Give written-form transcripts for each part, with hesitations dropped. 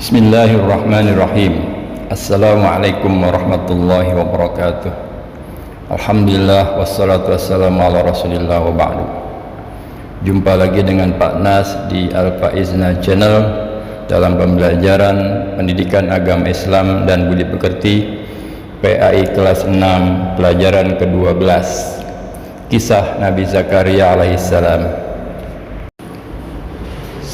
Bismillahirrahmanirrahim. Assalamualaikum warahmatullahi wabarakatuh. Alhamdulillah wassalatu wassalamu ala rasulillah wa ba'du. Jumpa lagi dengan Pak Nas di Al-Faizna Channel dalam pembelajaran pendidikan agama Islam dan budi pekerti PAI kelas 6 pelajaran ke-12, kisah Nabi Zakaria alaihissalam.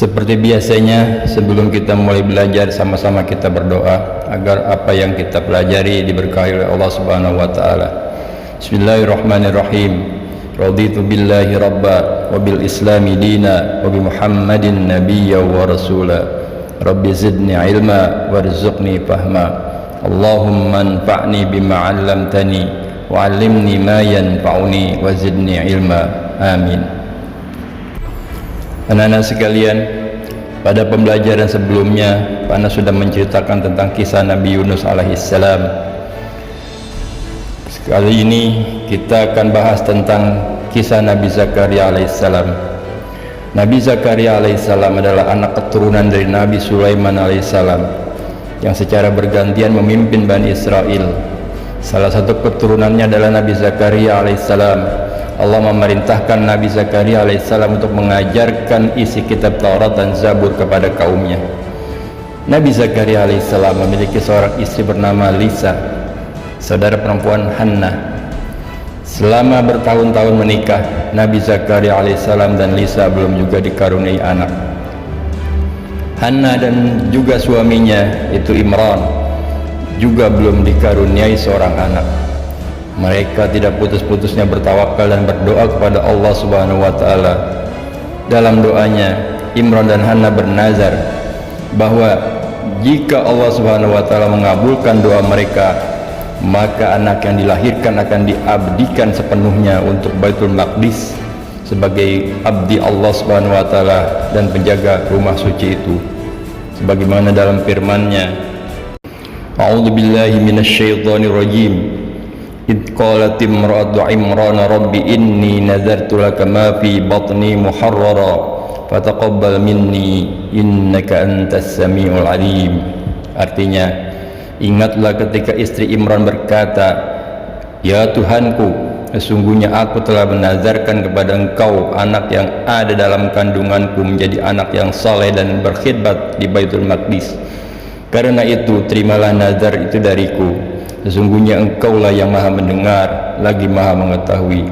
Seperti biasanya, sebelum kita mulai belajar, sama-sama kita berdoa agar apa yang kita pelajari diberkahi oleh Allah Subhanahu wa taala. Bismillahirrahmanirrahim. Raditu billahi rabba wa bil islami dina wa bi Muhammadin nabiyya wa rasula. Rabbi zidni ilma warzuqni fahma. Allahumma anfa'ni bima 'allamtani wa 'allimni ma yanfa'uni wa zidni ilma. Amin. Anak-anak sekalian, pada pembelajaran sebelumnya Pak Anas sudah menceritakan tentang kisah Nabi Yunus alaihissalam. Sekali ini kita akan bahas tentang kisah Nabi Zakaria alaihissalam. Nabi Zakaria alaihissalam adalah anak keturunan dari Nabi Sulaiman alaihissalam yang secara bergantian memimpin Bani Israel. Salah satu keturunannya adalah Nabi Zakaria alaihissalam. Allah memerintahkan Nabi Zakaria alaihissalam untuk mengajarkan isi kitab Taurat dan Zabur kepada kaumnya. Nabi Zakaria alaihissalam memiliki seorang istri bernama Lisa, saudara perempuan Hannah. Selama bertahun-tahun menikah, Nabi Zakaria alaihissalam dan Lisa belum juga dikaruniai anak. Hannah dan juga suaminya itu Imran juga belum dikaruniai seorang anak. Mereka tidak putus-putusnya bertawakal dan berdoa kepada Allah Subhanahu wa taala. Dalam doanya, Imran dan Hannah bernazar bahwa jika Allah Subhanahu wa taala mengabulkan doa mereka, maka anak yang dilahirkan akan diabdikan sepenuhnya untuk Baitul Maqdis sebagai abdi Allah Subhanahu wa taala dan penjaga rumah suci itu. Sebagaimana dalam firman-Nya, A'udzubillahi minasyaitonir rajim. إذ قالت امرأة عمران رب إني نذرت لك ما في بطني محررا فتقبل مني إنك أنت السميع العليم. Artinya, ingatlah ketika istri Imran berkata, ya Tuhanku, sesungguhnya aku telah menazarkan kepada Engkau anak yang ada dalam kandunganku menjadi anak yang saleh dan berkhidmat di Baitul Maqdis. Karena itu terimalah nazar itu dariku. Sesungguhnya Engkaulah yang maha mendengar lagi maha mengetahui.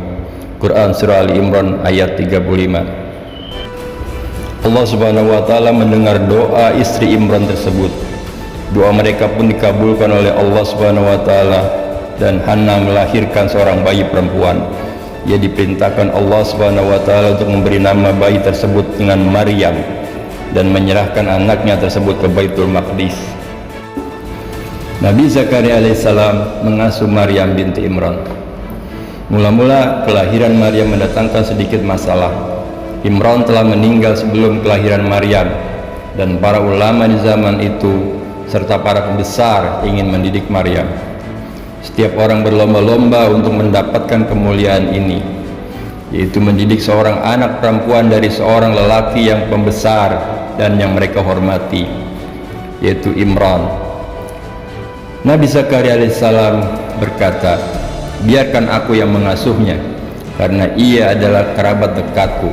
Quran Surah Ali Imran ayat 35. Allah Subhanahu wa taala mendengar doa istri Imran tersebut. Doa mereka pun dikabulkan oleh Allah Subhanahu wa taala dan Hannah melahirkan seorang bayi perempuan. Ia diperintahkan Allah Subhanahu wa taala untuk memberi nama bayi tersebut dengan Maryam dan menyerahkan anaknya tersebut ke Baitul Maqdis. Nabi Zakaria alaihissalam mengasuh Maryam binti Imran. Mula-mula kelahiran Maryam mendatangkan sedikit masalah. Imran telah meninggal sebelum kelahiran Maryam, dan para ulama di zaman itu serta para pembesar ingin mendidik Maryam. Setiap orang berlomba-lomba untuk mendapatkan kemuliaan ini, yaitu mendidik seorang anak perempuan dari seorang lelaki yang pembesar dan yang mereka hormati, yaitu Imran. Nabi Zakaria alaihissalam berkata, biarkan aku yang mengasuhnya, karena ia adalah kerabat dekatku.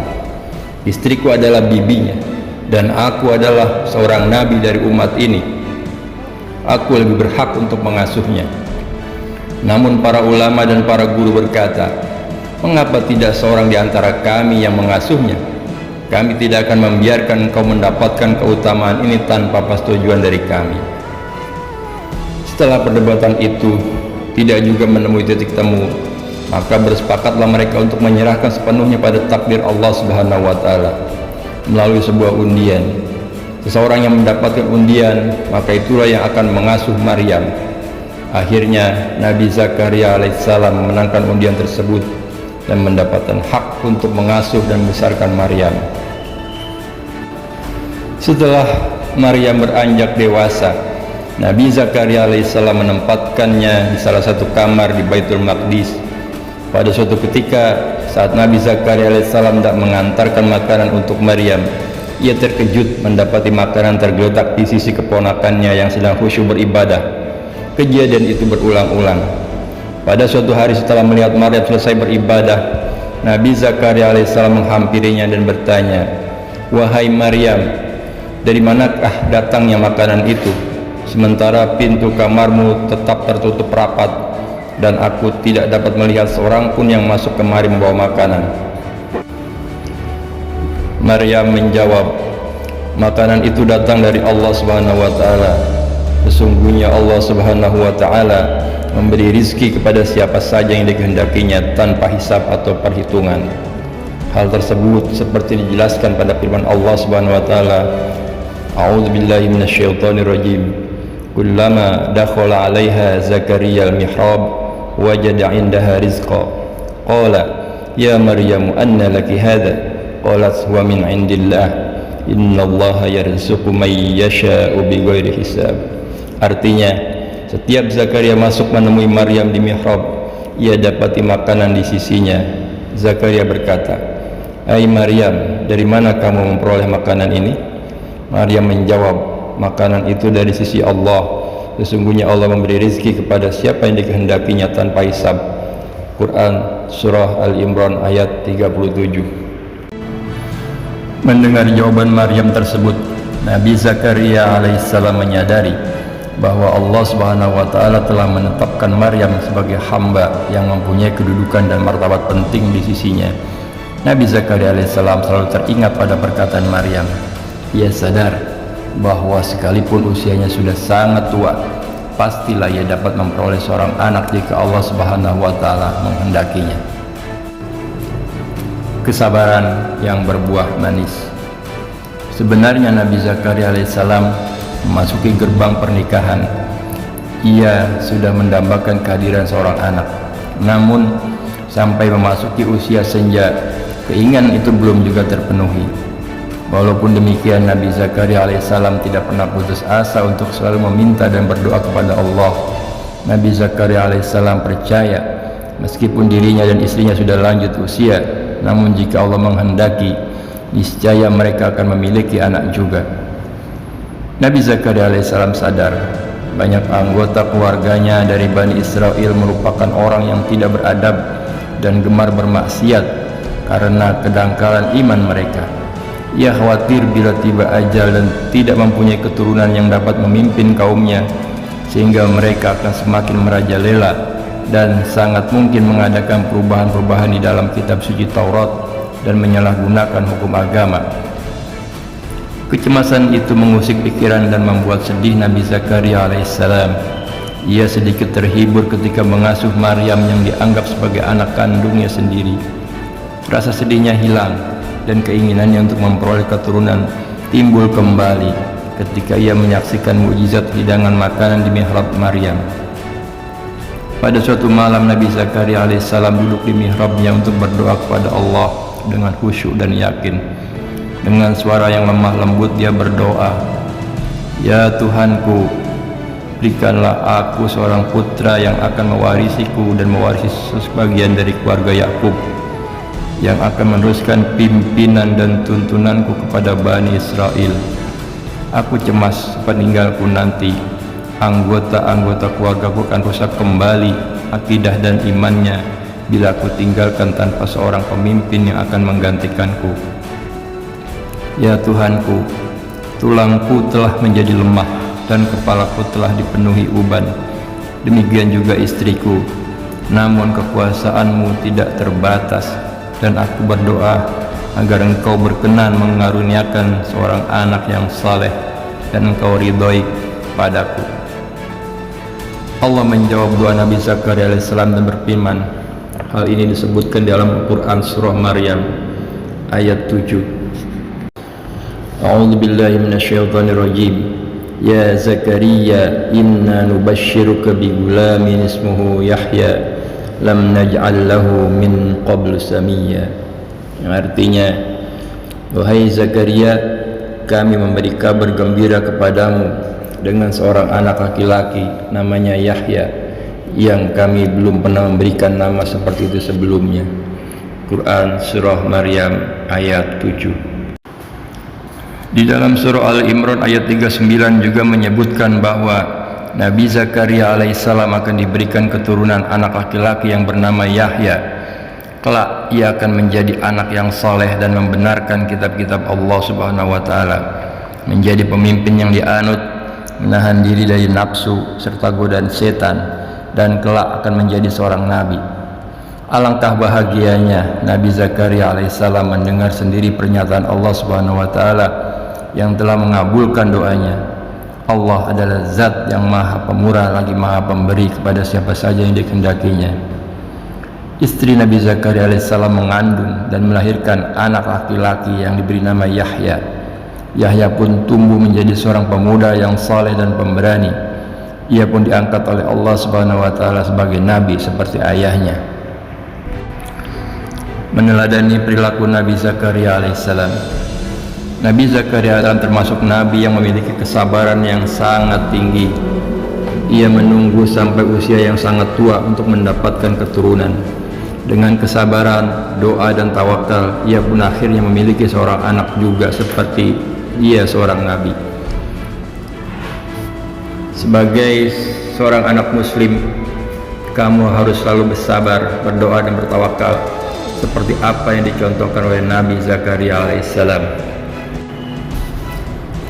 Istriku adalah bibinya, dan aku adalah seorang nabi dari umat ini. Aku lebih berhak untuk mengasuhnya. Namun para ulama dan para guru berkata, mengapa tidak seorang di antara kami yang mengasuhnya? Kami tidak akan membiarkan engkau mendapatkan keutamaan ini tanpa persetujuan dari kami. Setelah perdebatan itu tidak juga menemui titik temu, maka bersepakatlah mereka untuk menyerahkan sepenuhnya pada takdir Allah Subhanahu wa taala melalui sebuah undian. Seseorang yang mendapatkan undian, maka itulah yang akan mengasuh Maryam. Akhirnya Nabi Zakaria alaihissalam memenangkan undian tersebut dan mendapatkan hak untuk mengasuh dan membesarkan Maryam. Setelah Maryam beranjak dewasa, Nabi Zakaria alaihissalam menempatkannya di salah satu kamar di Baitul Maqdis. Pada suatu ketika saat Nabi Zakaria alaihissalam tidak mengantarkan makanan untuk Maryam, ia terkejut mendapati makanan tergeletak di sisi keponakannya yang sedang khusyuk beribadah. Kejadian itu berulang-ulang. Pada suatu hari setelah melihat Maryam selesai beribadah, Nabi Zakaria alaihissalam menghampirinya dan bertanya, "Wahai Maryam, dari manakah datangnya makanan itu? Sementara pintu kamarmu tetap tertutup rapat dan aku tidak dapat melihat seorang pun yang masuk kemari membawa makanan." Maryam menjawab, "Makanan itu datang dari Allah Subhanahu wa taala. Sesungguhnya Allah Subhanahu wa taala memberi rizki kepada siapa saja yang dikehendakinya tanpa hisab atau perhitungan." Hal tersebut seperti dijelaskan pada firman Allah Subhanahu wa taala, "A'udzu billahi minasyaitonir rajim. Kullama dakhala 'alaiha Zakaria al-mihrab wajada 'indaha rizqa. Qala ya Maryam anna laki hadha? Qalat huwa min 'indillah. Innallaha yarzuqu man yasha'u bighairi hisab." Artinya, setiap Zakaria masuk menemui Maryam di mihrab, ia dapati makanan di sisinya. Zakaria berkata, "Hai Maryam, dari mana kamu memperoleh makanan ini?" Maryam menjawab, "Makanan itu dari sisi Allah. Sesungguhnya Allah memberi rezeki kepada siapa yang dikehendakinya tanpa hisab." Quran Surah Al-Imran ayat 37. Mendengar jawaban Maryam tersebut, Nabi Zakaria alaihissalam menyadari bahwa Allah Subhanahu wa taala telah menetapkan Maryam sebagai hamba yang mempunyai kedudukan dan martabat penting di sisinya. Nabi Zakaria alaihissalam selalu teringat pada perkataan Maryam. Ia sadar bahwa sekalipun usianya sudah sangat tua, pastilah ia dapat memperoleh seorang anak jika Allah Subhanahu wa taala menghendakinya. Kesabaran yang berbuah manis. Sebenarnya Nabi Zakaria alaihissalam memasuki gerbang pernikahan. Ia sudah mendambakan kehadiran seorang anak. Namun sampai memasuki usia senja, keinginan itu belum juga terpenuhi. Walaupun demikian, Nabi Zakaria alaihissalam tidak pernah putus asa untuk selalu meminta dan berdoa kepada Allah. Nabi Zakaria alaihissalam percaya meskipun dirinya dan istrinya sudah lanjut usia, namun jika Allah menghendaki, niscaya mereka akan memiliki anak juga. Nabi Zakaria alaihissalam sadar banyak anggota keluarganya dari Bani Israel merupakan orang yang tidak beradab dan gemar bermaksiat karena kedangkalan iman mereka. Ia khawatir bila tiba ajal dan tidak mempunyai keturunan yang dapat memimpin kaumnya, sehingga mereka akan semakin merajalela dan sangat mungkin mengadakan perubahan-perubahan di dalam kitab suci Taurat dan menyalahgunakan hukum agama. Kecemasan itu mengusik pikiran dan membuat sedih Nabi Zakaria alaihissalam. Ia sedikit terhibur ketika mengasuh Maryam yang dianggap sebagai anak kandungnya sendiri. Rasa sedihnya hilang dan keinginannya untuk memperoleh keturunan timbul kembali ketika ia menyaksikan mukjizat hidangan makanan di mihrab Maryam. Pada suatu malam, Nabi Zakaria alaihissalam duduk di mihrabnya untuk berdoa kepada Allah dengan khusyuk dan yakin. Dengan suara yang lemah lembut dia berdoa, "Ya Tuhanku, berikanlah aku seorang putra yang akan mewarisiku dan mewarisi sebagian dari keluarga Yakub, yang akan meneruskan pimpinan dan tuntunanku kepada Bani Israel. Aku cemas sepeninggalku nanti, anggota-anggota keluargaku akan rusak kembali akidah dan imannya bila aku tinggalkan tanpa seorang pemimpin yang akan menggantikanku. Ya Tuhanku, tulangku telah menjadi lemah dan kepalaku telah dipenuhi uban. Demikian juga istriku. Namun kekuasaanmu tidak terbatas, dan aku berdoa agar engkau berkenan mengaruniakan seorang anak yang saleh dan engkau ridhoi padaku." Allah menjawab doa Nabi Zakaria alaihissalam dan berfirman. Hal ini disebutkan dalam Quran Surah Maryam ayat 7. A'udzu billahi minasyaitonir rajim. Ya Zakaria, inna nubashshiruka bi gulamin ismuhu Yahya lam naj'al lahu min qablu samiyya. Artinya, wahai Zakaria, kami memberi kabar gembira kepadamu dengan seorang anak laki-laki namanya Yahya yang kami belum pernah memberikan nama seperti itu sebelumnya. Quran Surah Maryam ayat 7. Di dalam surah Al-Imran ayat 39 juga menyebutkan bahwa Nabi Zakaria alaihissalam akan diberikan keturunan anak laki-laki yang bernama Yahya. Kelak ia akan menjadi anak yang saleh dan membenarkan kitab-kitab Allah Subhanahu wa taala, menjadi pemimpin yang dianut, menahan diri dari nafsu serta godaan setan, dan kelak akan menjadi seorang nabi. Alangkah bahagianya Nabi Zakaria alaihissalam mendengar sendiri pernyataan Allah Subhanahu wa taala yang telah mengabulkan doanya. Allah adalah zat yang maha pemurah lagi maha pemberi kepada siapa saja yang dikehendakinya. Istri Nabi Zakaria alaihissalam mengandung dan melahirkan anak laki-laki yang diberi nama Yahya. Yahya pun tumbuh menjadi seorang pemuda yang saleh dan pemberani. Ia pun diangkat oleh Allah Subhanahu wa taala sebagai nabi seperti ayahnya. Meneladani perilaku Nabi Zakaria alaihissalam, Nabi Zakaria adalah termasuk nabi yang memiliki kesabaran yang sangat tinggi. Ia menunggu sampai usia yang sangat tua untuk mendapatkan keturunan. Dengan kesabaran, doa dan tawakal, ia pun akhirnya memiliki seorang anak juga seperti dia seorang nabi. Sebagai seorang anak muslim, kamu harus selalu bersabar, berdoa dan bertawakal seperti apa yang dicontohkan oleh Nabi Zakaria alaihissalam.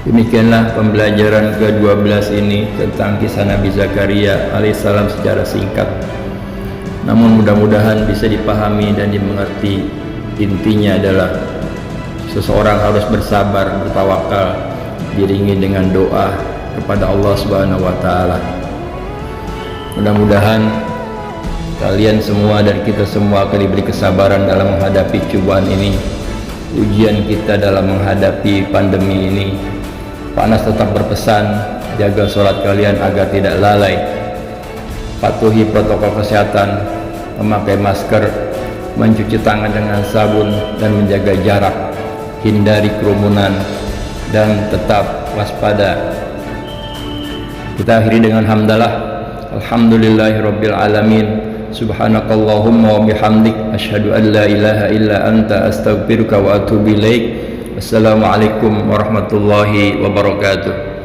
Demikianlah pembelajaran ke-12 ini tentang kisah Nabi Zakaria alaihissalam secara singkat. Namun mudah-mudahan bisa dipahami dan dimengerti. Intinya adalah seseorang harus bersabar, bertawakal, diiringi dengan doa kepada Allah Subhanahu wa taala. Mudah-mudahan kalian semua dan kita semua akan diberi kesabaran dalam menghadapi cobaan ini, ujian kita dalam menghadapi pandemi ini. Panas tetap berpesan, jaga sholat kalian agar tidak lalai, patuhi protokol kesehatan, memakai masker, mencuci tangan dengan sabun dan menjaga jarak, hindari kerumunan dan tetap waspada. Kita akhiri dengan hamdalah, alhamdulillahirabbil alamin, subhanakallahumma wa bihamdik, asyhadu an la ilaha illa anta, astaghfiruka wa atubu ilaik. Wassalamualaikum warahmatullahi wabarakatuh.